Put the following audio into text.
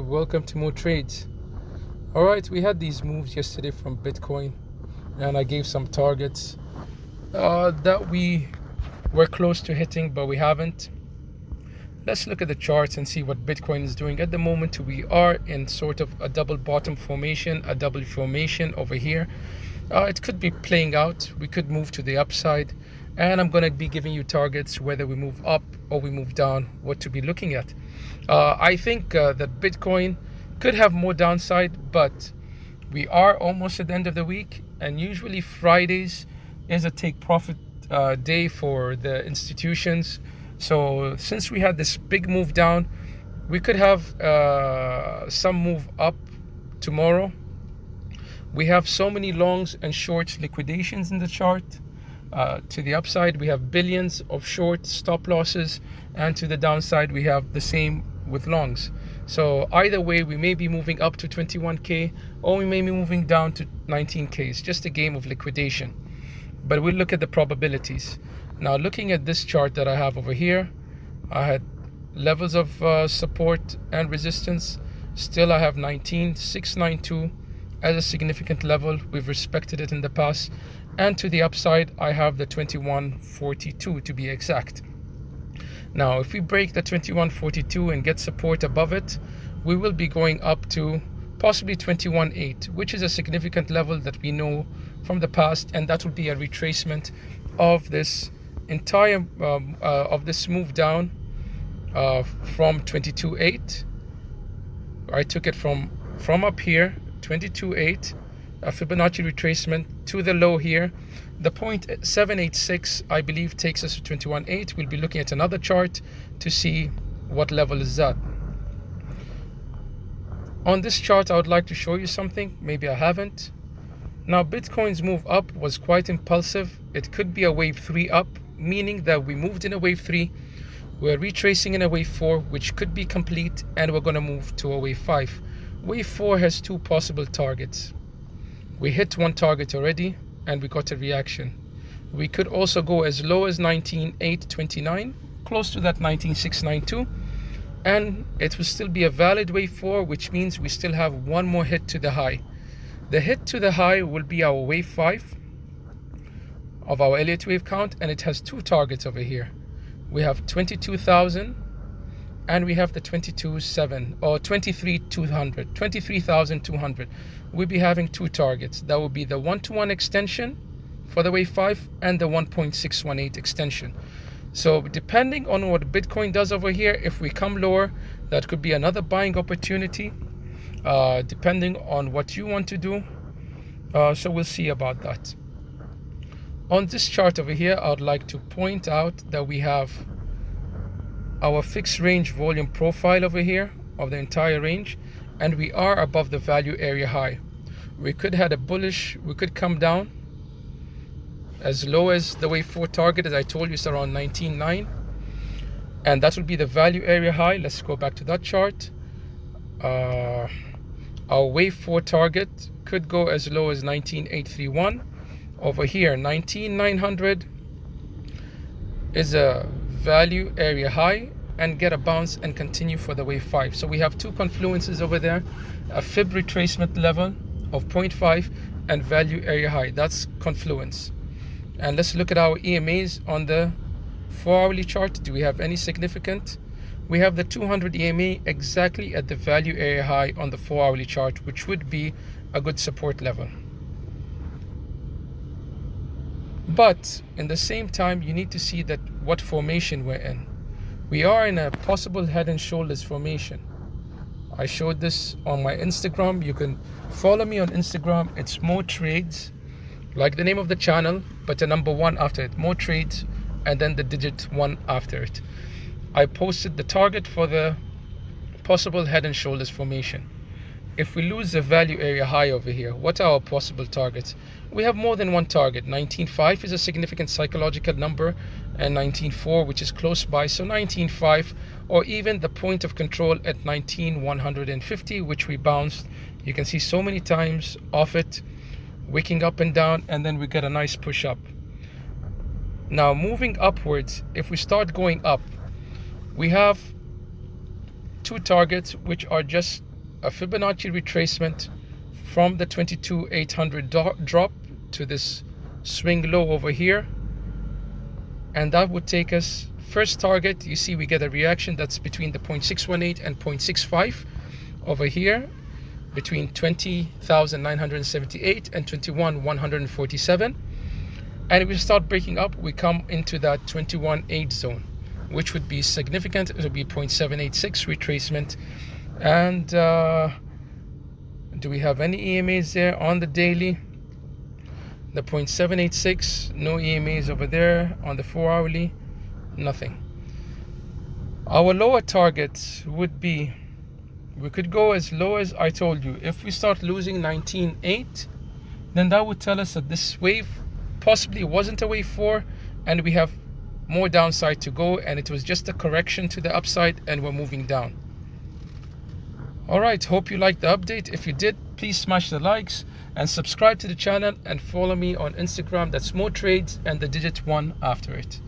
and welcome to more trades. All right, we had these moves yesterday from Bitcoin, and I gave some targets that we were close to hitting, but we haven't. Let's look at the charts and see what Bitcoin is doing. At the moment, we are in sort of a double bottom formation, a double formation over here. It could be playing out. We could move to the upside, and I'm going to be giving you targets whether we move up or we move down, what to be looking at. I think that Bitcoin could have more downside, but we are almost at the end of the week, and usually Fridays is a take profit day for the institutions. So since we had this big move down, we could have some move up tomorrow. We have so many longs and shorts liquidations in the chart. To the upside, we have billions of short stop losses, and to the downside, we have the same with longs. So either way, we may be moving up to 21k or we may be moving down to 19k. It's just a game of liquidation. But we'll look at the probabilities. Now, looking at this chart that I have over here, I had levels of support and resistance. Still, I have 19692 as a significant level. We've respected it in the past. And to the upside, I have the 2142 to be exact. Now, if we break the 2142 and get support above it, we will be going up to possibly 21.8, which is a significant level that we know from the past, and that will be a retracement of this entire of this move down from 22.8. I took it from up here, 22.8, a Fibonacci retracement to the low here. The 0.786, I believe, takes us to 21.8. We'll be looking at another chart to see what level is that. On this chart, I would like to show you something. Maybe I haven't. Now, Bitcoin's move up was quite impulsive. It could be a wave 3 up, meaning that we moved in a wave 3. We're retracing in a wave 4, which could be complete, and we're going to move to a wave 5. Wave 4 has two possible targets. We hit one target already, and we got a reaction. We could also go as low as 19,829, close to that 19,692, and it will still be a valid wave 4, which means we still have one more hit to the high. The hit to the high will be our wave 5 of our Elliott wave count, and it has two targets over here. We have 22,000 and we have the 22,700 or 23,200, 23,200. We'll be having two targets. That will be the 1-to-1 extension for the wave 5 and the 1.618 extension. So depending on what Bitcoin does over here, if we come lower, that could be another buying opportunity, depending on what you want to do. So we'll see about that. On this chart over here, I would like to point out that we have our fixed range volume profile over here of the entire range, and we are above the value area high. We could have a bullish, we could come down as low as the wave 4 target, as I told you, is around 19.9, and that will be the value area high. Let's go back to that chart. Our wave 4 target could go as low as 19.831. Over here, 19,900 is a value area high, and get a bounce and continue for the wave 5. So we have two confluences over there, a fib retracement level of 0.5 and value area high. That's confluence. And let's look at our EMAs on the 4-hourly chart. Do we have any significant? We have the 200 EMA exactly at the value area high on the 4-hourly chart, which would be a good support level. But in the same time, you need to see that what formation we're in. We are in a possible head and shoulders formation. I showed this on my Instagram. You can follow me on Instagram. It's More Trades, like the name of the channel, but the number 1 after it, More Trades, and then the digit 1 after it. I posted the target for the possible head and shoulders formation. If we lose the value area high over here, what are our possible targets? We have more than one target. 19.5 is a significant psychological number, and 19.4, which is close by. So 19.5, or even the point of control at 19,150, which we bounced. You can see so many times off it, wicking up and down, and then we get a nice push up. Now moving upwards, if we start going up, we have two targets which are just a Fibonacci retracement from the 22,800 drop to this swing low over here, and that would take us first target. You see we get a reaction that's between the 0.618 and 0.65 over here, between 20,978 and 21,147, and if we start breaking up, we come into that 21.8 zone, which would be significant. It would be 0.786 retracement. And do we have any EMAs there on the daily? The 0.786, no EMAs over there. On the 4-hourly, nothing. Our lower target would be, we could go as low as I told you. If we start losing 19.8, then that would tell us that this wave possibly wasn't a wave 4, and we have more downside to go, and it was just a correction to the upside, and we're moving down. All right, hope you liked the update. If you did, please smash the likes and subscribe to the channel, and follow me on Instagram. That's More Trades and the digit 1 after it.